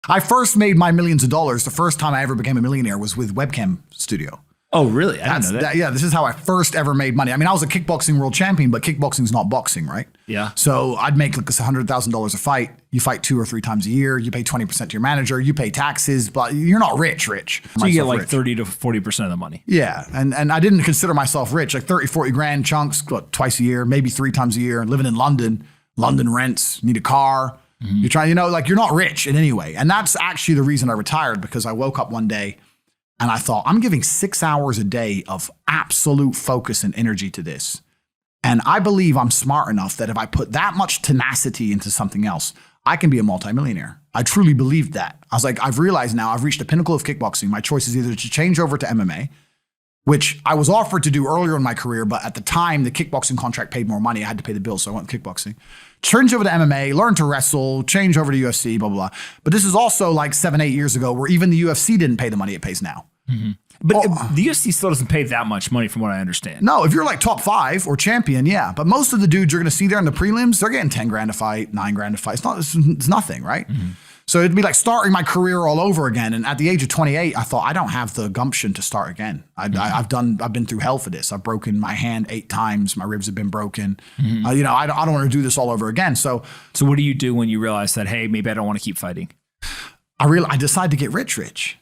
I first made my millions of dollars. The first time I ever became a millionaire was with Webcam Studio. Oh, really? I didn't know that. Yeah, this is how I first ever made money. I mean, I was a kickboxing world champion, but kickboxing's not boxing, right? Yeah. So I'd make like $100,000 a fight. You fight 2 or 3 times a year. You pay 20% to your manager. You pay taxes, but you're not rich. So you get like 30 to 40% of the money. Yeah. And I didn't consider myself rich, like 30, 40 grand chunks, twice a year, maybe 3 times a year, living in London. London rents, need a car. You're trying, you're not rich in any way. And that's actually the reason I retired, because I woke up one day and I thought, I'm giving 6 hours a day of absolute focus and energy to this. And I believe I'm smart enough that if I put that much tenacity into something else, I can be a multimillionaire. I truly believed that. I was like, I've realized now I've reached the pinnacle of kickboxing. My choice is either to change over to MMA, which I was offered to do earlier in my career, but at the time, the kickboxing contract paid more money. I had to pay the bills, so I went with kickboxing. Change over to MMA, learn to wrestle, change over to UFC, blah, blah, blah. But this is also like 7, 8 years ago where even the UFC didn't pay the money it pays now. But the UFC still doesn't pay that much money from what I understand. No, if you're like top 5 or champion, yeah. But most of the dudes you're going to see there in the prelims, they're getting 10 grand a fight, 9 grand a fight. It's nothing, right? So it'd be like starting my career all over again. And at the age of 28, I thought, I don't have the gumption to start again. I've been through hell for this. I've broken my hand 8 times. My ribs have been broken. I don't want to do this all over again. So what do you do when you realize that, hey, maybe I don't want to keep fighting? I decided to get rich.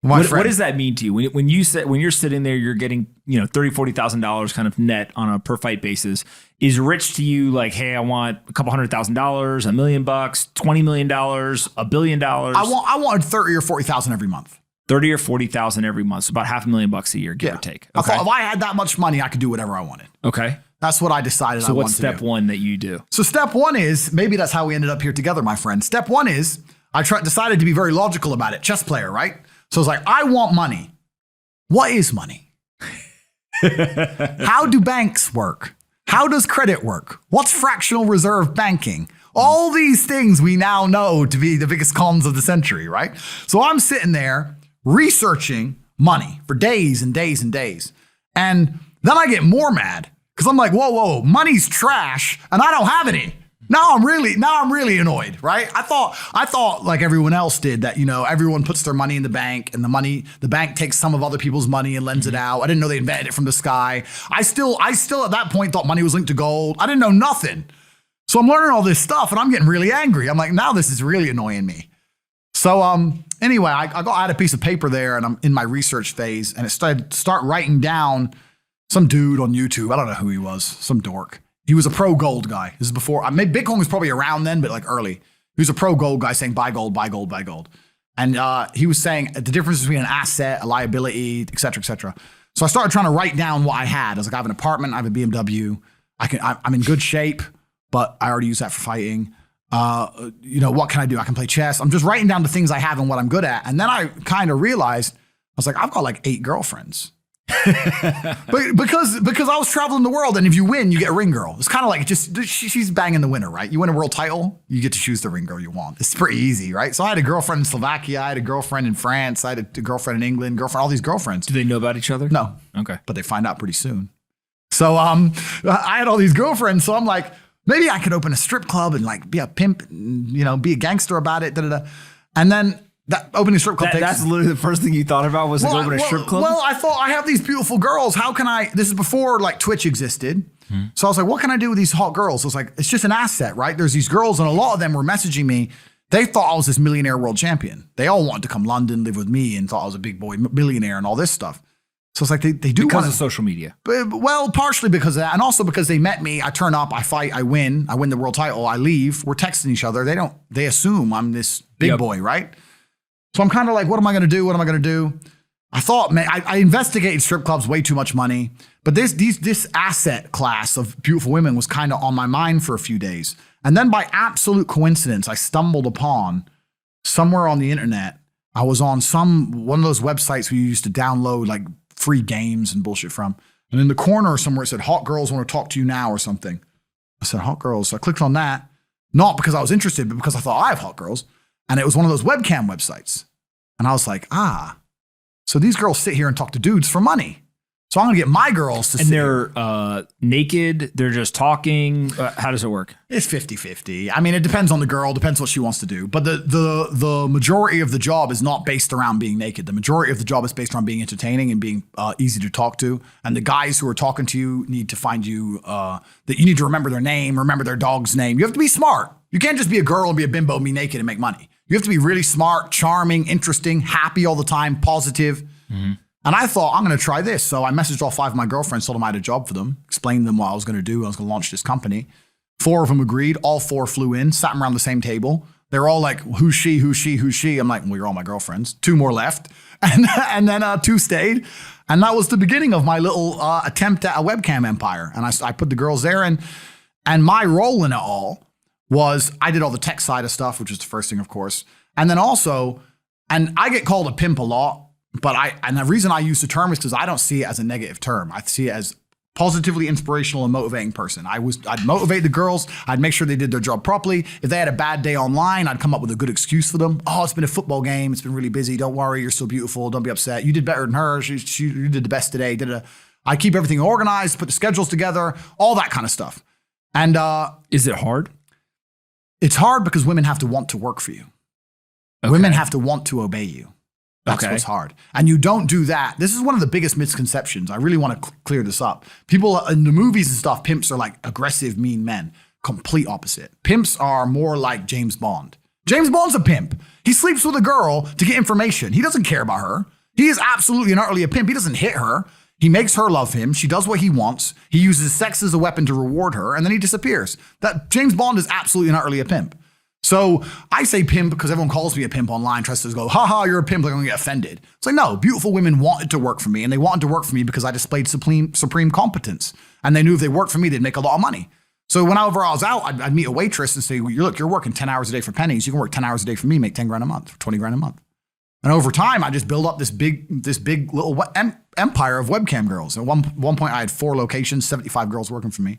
What does that mean to you? When you're sitting there, you're getting, $30,000, $40,000 kind of net on a per fight basis. Is rich to you like, hey, I want a couple $100,000, $1 million, $20 million, $1 billion? I wanted 30 or 40,000 every month. 30 or 40,000 every month. So about $500,000 a year, give or take. Okay. I thought if I had that much money, I could do whatever I wanted. Okay. That's what I decided I wanted to do. So what's step one that you do? So step one is, maybe that's how we ended up here together, my friend. Step one is, decided to be very logical about it. Chess player, right? So it's like, I want money. What is money? How do banks work? How does credit work? What's fractional reserve banking? All these things we now know to be the biggest cons of the century, right? So I'm sitting there researching money for days and days and days. And then I get more mad because I'm like, whoa, money's trash and I don't have any. Now I'm really annoyed, right? I thought like everyone else did that, everyone puts their money in the bank and the bank takes some of other people's money and lends it out. I didn't know they invented it from the sky. I still at that point thought money was linked to gold. I didn't know nothing. So I'm learning all this stuff and I'm getting really angry. I'm like, now this is really annoying me. So anyway, I had a piece of paper there and I'm in my research phase and it start writing down some dude on YouTube. I don't know who he was, some dork. He was a pro gold guy. This is before, maybe Bitcoin was probably around then, but like early. He was a pro gold guy saying buy gold, buy gold, buy gold. And he was saying the difference between an asset, a liability, et cetera, et cetera. So I started trying to write down what I had. I was like, I have an apartment, I have a BMW. I'm in good shape, but I already use that for fighting. What can I do? I can play chess. I'm just writing down the things I have and what I'm good at. And then I kind of realized, I was like, I've got like 8 girlfriends. But because I was traveling the world and if you win, you get a ring girl. It's kind of like she's banging the winner, right? You win a world title, you get to choose the ring girl you want. It's pretty easy, right? So I had a girlfriend in Slovakia, I had a girlfriend in France, I had a girlfriend in England, all these girlfriends. Do they know about each other? No. Okay. But they find out pretty soon. So I had all these girlfriends, so I'm like, maybe I could open a strip club and like be a pimp, and, be a gangster about it, And then that opening strip club that's literally the first thing you thought about was open a strip club? Well, I thought I have these beautiful girls. How can this is before like Twitch existed. So I was like, what can I do with these hot girls? I was like, it's just an asset, right? There's these girls and a lot of them were messaging me. They thought I was this millionaire world champion. They all wanted to come London, live with me and thought I was a big boy millionaire and all this stuff. So it's like they do because of social media. Well, partially because of that. And also because they met me. I turn up, I fight, I win the world title, I leave. We're texting each other. They assume I'm this big boy, right? So I'm kind of like, what am I going to do? What am I going to do? I thought, man, I investigated strip clubs, way too much money. But this asset class of beautiful women was kind of on my mind for a few days. And then by absolute coincidence, I stumbled upon somewhere on the internet. I was on one of those websites where you used to download like free games and bullshit from. And in the corner somewhere it said, hot girls want to talk to you now or something. I said, hot girls. So I clicked on that, not because I was interested, but because I thought I have hot girls. And it was one of those webcam websites. And I was like, so these girls sit here and talk to dudes for money. So I'm going to get my girls to And they're naked. They're just talking. How does it work? It's 50-50. I mean, it depends on the girl, depends what she wants to do. But the majority of the job is not based around being naked. The majority of the job is based around being entertaining and being easy to talk to. And the guys who are talking to you need to find you, that you need to remember their name, remember their dog's name. You have to be smart. You can't just be a girl and be a bimbo and be naked and make money. You have to be really smart, charming, interesting, happy all the time, positive. Mm-hmm. And I thought, I'm going to try this. So I messaged all 5 of my girlfriends, told them I had a job for them, explained to them what I was going to do. I was going to launch this company. 4 of them agreed. All 4 flew in, sat around the same table. They were all like, who's she, who's she, who's she? I'm like, well, you're all my girlfriends. 2 more left. And then 2 stayed. And that was the beginning of my little attempt at a webcam empire. And I put the girls there. And my role in it all was I did all the tech side of stuff, which is the first thing, of course. And then also, and I get called a pimp a lot. But and the reason I use the term is because I don't see it as a negative term. I see it as positively inspirational and motivating person. I'd motivate the girls. I'd make sure they did their job properly. If they had a bad day online, I'd come up with a good excuse for them. Oh, it's been a football game. It's been really busy. Don't worry. You're so beautiful. Don't be upset. You did better than her. You did the best today. I keep everything organized, put the schedules together, all that kind of stuff. And is it hard? It's hard because women have to want to work for you. Okay. Women have to want to obey you. That's what's hard. And you don't do that. This is one of the biggest misconceptions. I really want to clear this up. People in the movies and stuff, pimps are like aggressive, mean men. Complete opposite. Pimps are more like James Bond. James Bond's a pimp. He sleeps with a girl to get information. He doesn't care about her. He is absolutely and utterly a pimp. He doesn't hit her. He makes her love him. She does what he wants. He uses sex as a weapon to reward her, and then he disappears. That James Bond is absolutely and utterly a pimp. So I say pimp because everyone calls me a pimp online, tries to go, haha, you're a pimp, they're going to get offended. It's like, no, beautiful women wanted to work for me, and they wanted to work for me because I displayed supreme competence. And they knew if they worked for me, they'd make a lot of money. So whenever I was out, I'd meet a waitress and say, well, look, you're working 10 hours a day for pennies. You can work 10 hours a day for me, make 10 grand a month, 20 grand a month. And over time, I just built up this big little empire of webcam girls. At one point, I had 4 locations, 75 girls working for me.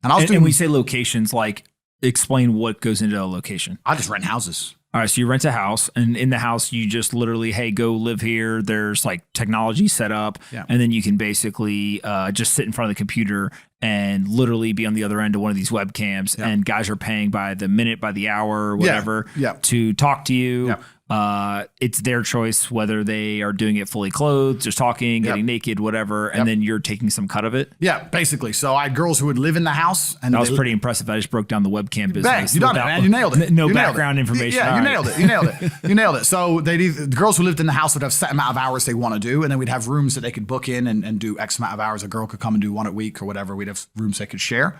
And I was doing. And we say locations, like, explain what goes into a location. I just rent houses. All right. So you rent a house, and in the house, you just literally, hey, go live here. There's like technology set up. Yeah. And then you can basically just sit in front of the computer and literally be on the other end of one of these webcams. Yeah. And guys are paying by the minute, by the hour, whatever, to talk to you. Yeah. It's their choice whether they are doing it fully clothed, just talking, getting naked, whatever, and then you're taking some cut of it. Yeah, basically. So I had girls who would live in the house, and that was pretty impressive. I just broke down the webcam business. Bang, you done it, man. You nailed it. No background information. Yeah, you nailed it. You nailed it. You nailed it. So the girls who lived in the house would have set amount of hours they want to do, and then we'd have rooms that they could book in and do X amount of hours. A girl could come and do 1 a week or whatever. We'd have rooms they could share.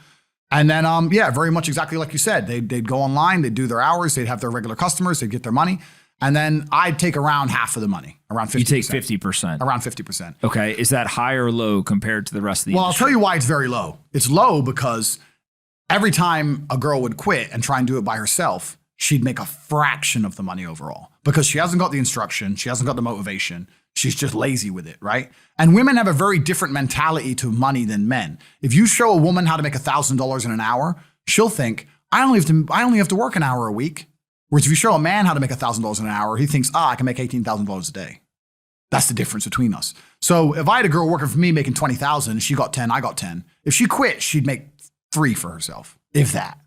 And then, very much exactly like you said. They'd go online, they'd do their hours, they'd have their regular customers, they'd get their money. And then I'd take around half of the money, around 50%. You take 50%. Around 50%. Okay. Is that high or low compared to the rest of the industry? I'll tell you why it's very low. It's low because every time a girl would quit and try and do it by herself, she'd make a fraction of the money overall because she hasn't got the instruction. She hasn't got the motivation. She's just lazy with it, right? And women have a very different mentality to money than men. If you show a woman how to make $1,000 in an hour, she'll think, I only have to work an hour a week. Whereas if you show a man how to make $1,000 an hour, he thinks, I can make $18,000 a day. That's the difference between us. So if I had a girl working for me making $20,000, she got 10, I got 10. If she quit, she'd make 3 for herself, if that.